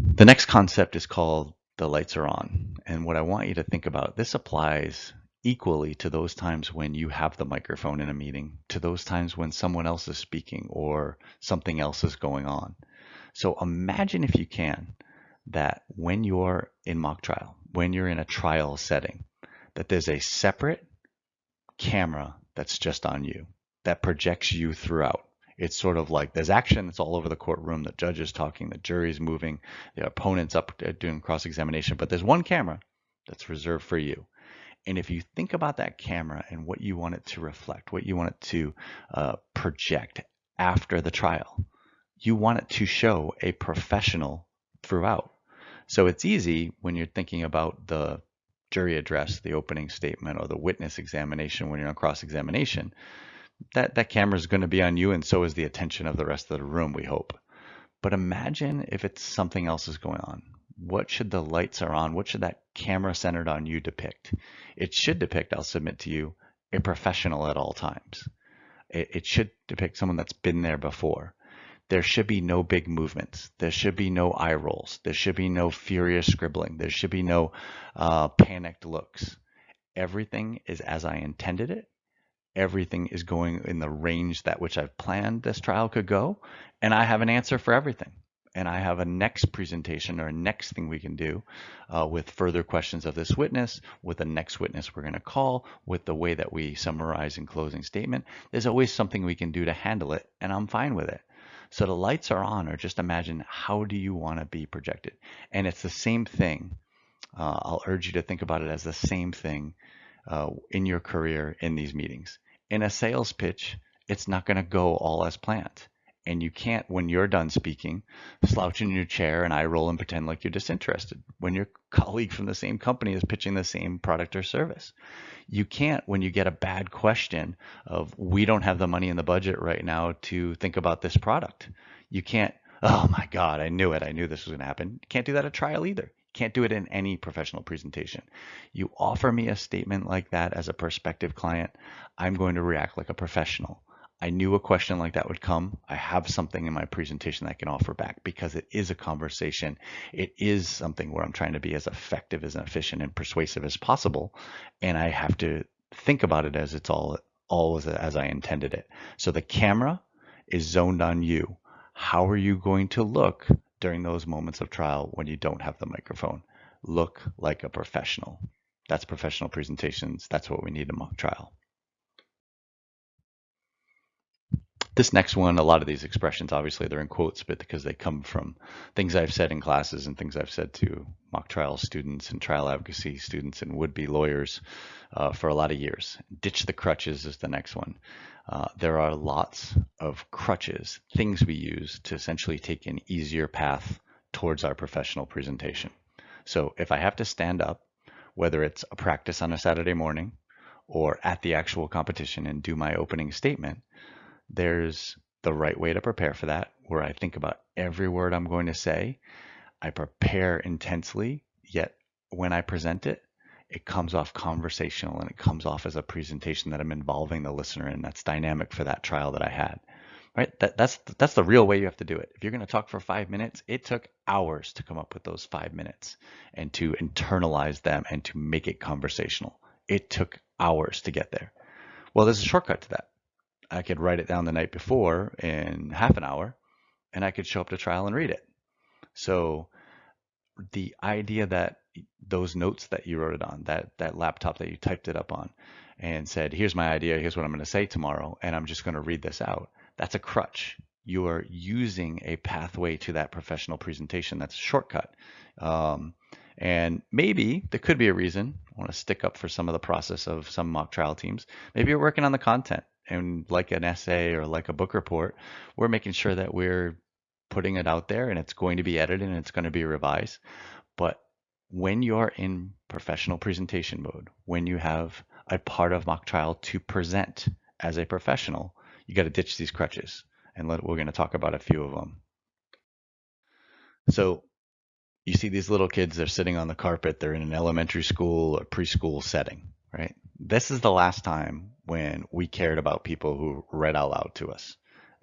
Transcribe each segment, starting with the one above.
The next concept is called the lights are on. And what I want you to think about, this applies equally to those times when you have the microphone in a meeting, to those times when someone else is speaking or something else is going on. So imagine, if you can, that when you're in mock trial, when you're in a trial setting, that there's a separate camera that's just on you that projects you throughout. It's sort of like there's action that's all over the courtroom, the judge is talking, the jury's moving, the opponent's up doing cross-examination, but there's one camera that's reserved for you. And if you think about that camera and what you want it to reflect, what you want it to project after the trial, you want it to show a professional throughout. So it's easy when you're thinking about the jury address, the opening statement, or the witness examination when you're on cross-examination, that camera is going to be on you, and so is the attention of the rest of the room, we hope. But imagine if it's something else is going on. What should the lights are on? What should that camera centered on you depict? It should depict, I'll submit to you, a professional at all times. It should depict someone that's been there before. There should be no big movements. There should be no eye rolls. There should be no furious scribbling. There should be no panicked looks. Everything is as I intended it. Everything is going in the range that which I've planned this trial could go, and I have an answer for everything. And I have a next presentation or a next thing we can do with further questions of this witness, with the next witness we're going to call, with the way that we summarize in closing statement. There's always something we can do to handle it, and I'm fine with it. So the lights are on, or just imagine, how do you want to be projected? And it's the same thing. I'll urge you to think about it as the same thing in your career in these meetings. In a sales pitch, it's not going to go all as planned. And you can't, when you're done speaking, slouch in your chair and eye roll and pretend like you're disinterested when your colleague from the same company is pitching the same product or service. You can't, when you get a bad question of, we don't have the money in the budget right now to think about this product. You can't, oh my God, I knew it. I knew this was going to happen. You can't do that at trial either. Can't do it in any professional presentation. You offer me a statement like that as a prospective client, I'm going to react like a professional. I knew a question like that would come. I have something in my presentation that I can offer back, because it is a conversation. It is something where I'm trying to be as effective, as efficient, and persuasive as possible. And I have to think about it as it's all as I intended it. So the camera is zoned on you. How are you going to look during those moments of trial when you don't have the microphone? Look like a professional. That's professional presentations. That's what we need in mock trial. This next one, a lot of these expressions, obviously they're in quotes, but because they come from things I've said in classes and things I've said to mock trial students and trial advocacy students and would-be lawyers for a lot of years. Ditch the crutches is the next one. There are lots of crutches, things we use to essentially take an easier path towards our professional presentation. So if I have to stand up, whether it's a practice on a Saturday morning or at the actual competition, and do my opening statement, there's the right way to prepare for that, where I think about every word I'm going to say. I prepare intensely, yet when I present it, it comes off conversational and it comes off as a presentation that I'm involving the listener in. That's dynamic for that trial that I had. Right? That's the real way you have to do it. If you're going to talk for 5 minutes, it took hours to come up with those 5 minutes and to internalize them and to make it conversational. It took hours to get there. Well, there's a shortcut to that. I could write it down the night before in half an hour, and I could show up to trial and read it. So the idea that those notes that you wrote it on, that laptop that you typed it up on and said, here's my idea, here's what I'm going to say tomorrow, and I'm just going to read this out, that's a crutch. You are using a pathway to that professional presentation. That's a shortcut. And maybe there could be a reason. I want to stick up for some of the process of some mock trial teams. Maybe you're working on the content, and like an essay or like a book report, we're making sure that we're putting it out there and it's going to be edited and it's going to be revised. But when you're in professional presentation mode, when you have a part of mock trial to present as a professional, you got to ditch these crutches. And we're going to talk about a few of them. So you see these little kids, they're sitting on the carpet, they're in an elementary school or preschool setting, right? This is the last time when we cared about people who read out loud to us.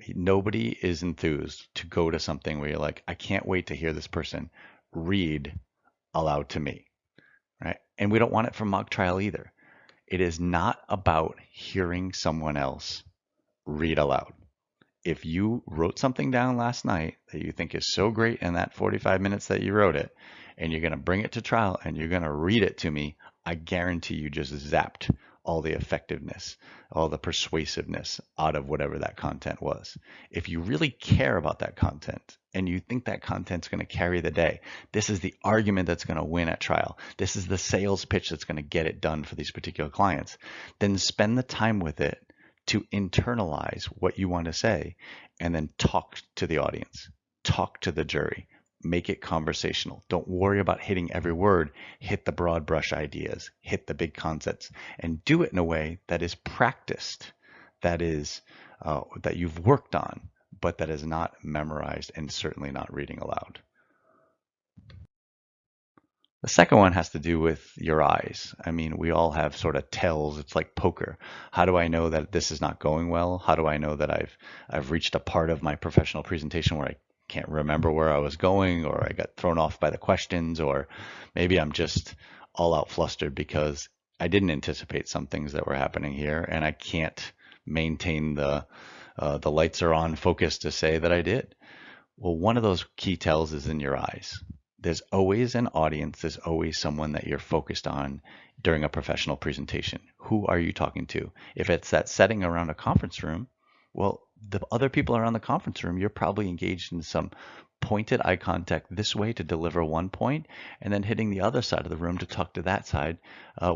Nobody is enthused to go to something where you're like, I can't wait to hear this person read aloud to me, right? And we don't want it for mock trial either. It is not about hearing someone else read aloud. If you wrote something down last night that you think is so great in that 45 minutes that you wrote it, and you're going to bring it to trial and you're going to read it to me, I guarantee you just zapped all the effectiveness, all the persuasiveness out of whatever that content was. If you really care about that content and you think that content's going to carry the day, this is the argument that's going to win at trial, this is the sales pitch that's going to get it done for these particular clients, then spend the time with it to internalize what you want to say and then talk to the audience, talk to the jury, make it conversational. Don't worry about hitting every word. Hit the broad brush ideas, hit the big concepts, and do it in a way that is practiced, that is that you've worked on, but that is not memorized and certainly not reading aloud. The second one has to do with your eyes. I mean, we all have sort of tells. It's like poker. How do I know that this is not going well? How do I know that I've reached a part of my professional presentation where I can't remember where I was going, or I got thrown off by the questions, or maybe I'm just all out flustered because I didn't anticipate some things that were happening here, and I can't maintain the lights are on focus to say that I did. Well, one of those key tells is in your eyes. There's always an audience, there's always someone that you're focused on during a professional presentation. Who are you talking to? If it's that setting around a conference room, well, the other people around the conference room, you're probably engaged in some pointed eye contact this way to deliver one point, and then hitting the other side of the room to talk to that side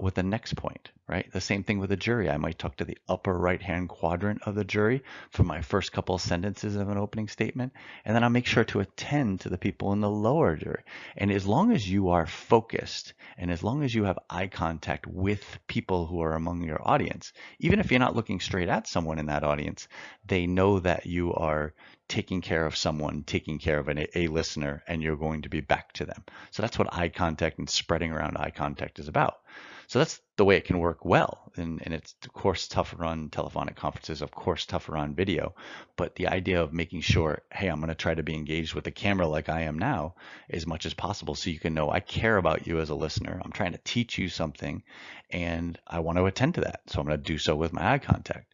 with the next point, right? The same thing with a jury. I might talk to the upper right-hand quadrant of the jury for my first couple of sentences of an opening statement, and then I'll make sure to attend to the people in the lower jury. And as long as you are focused, and as long as you have eye contact with people who are among your audience, even if you're not looking straight at someone in that audience, they know that you are taking care of someone, taking care of a listener, and you're going to be back to them. So that's what eye contact and spreading around eye contact is about. So that's the way it can work well. And it's, of course, tougher on telephonic conferences, of course, tougher on video. But the idea of making sure, hey, I'm going to try to be engaged with the camera like I am now as much as possible so you can know I care about you as a listener. I'm trying to teach you something, and I want to attend to that. So I'm going to do so with my eye contact.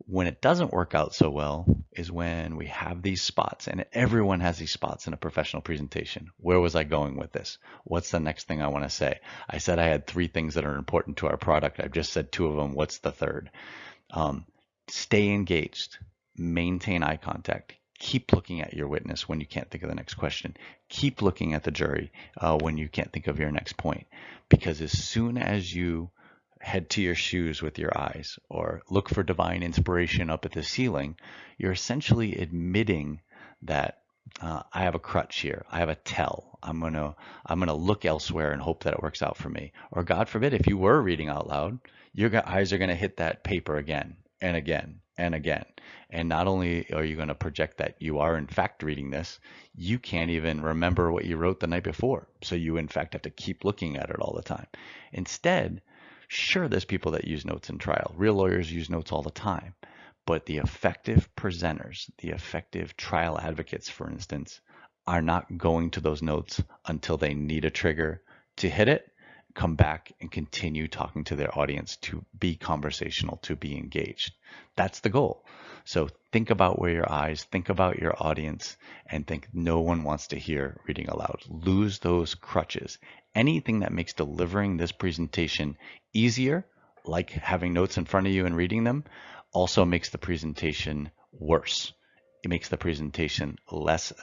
When it doesn't work out so well is when we have these spots, and everyone has these spots in a professional presentation. Where was I going with this? What's the next thing I want to say? I said I had 3 things that are important to our product. I've just said 2 of them. What's the third? Stay engaged, maintain eye contact. Keep looking at your witness when you can't think of the next question. Keep looking at the jury when you can't think of your next point. Because as soon as you head to your shoes with your eyes or look for divine inspiration up at the ceiling, you're essentially admitting that I have a crutch here. I have a tell. I'm gonna look elsewhere and hope that it works out for me. Or God forbid, if you were reading out loud, your eyes are gonna hit that paper again and again and again. And not only are you gonna project that you are in fact reading this, you can't even remember what you wrote the night before. So you in fact have to keep looking at it all the time. Instead, sure, there's people that use notes in trial. Real lawyers use notes all the time. But the effective presenters, the effective trial advocates, for instance, are not going to those notes until they need a trigger to hit it, come back and continue talking to their audience, to be conversational, to be engaged. That's the goal. So think about where your eyes, think about your audience, and think no one wants to hear reading aloud. Lose those crutches. Anything that makes delivering this presentation easier, like having notes in front of you and reading them, also makes the presentation worse. It makes the presentation less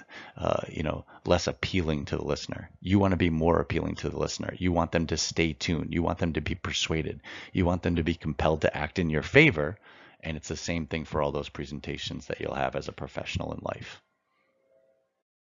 appealing to the listener. You want to be more appealing to the listener. You want them to stay tuned. You want them to be persuaded. You want them to be compelled to act in your favor. And it's the same thing for all those presentations that you'll have as a professional in life.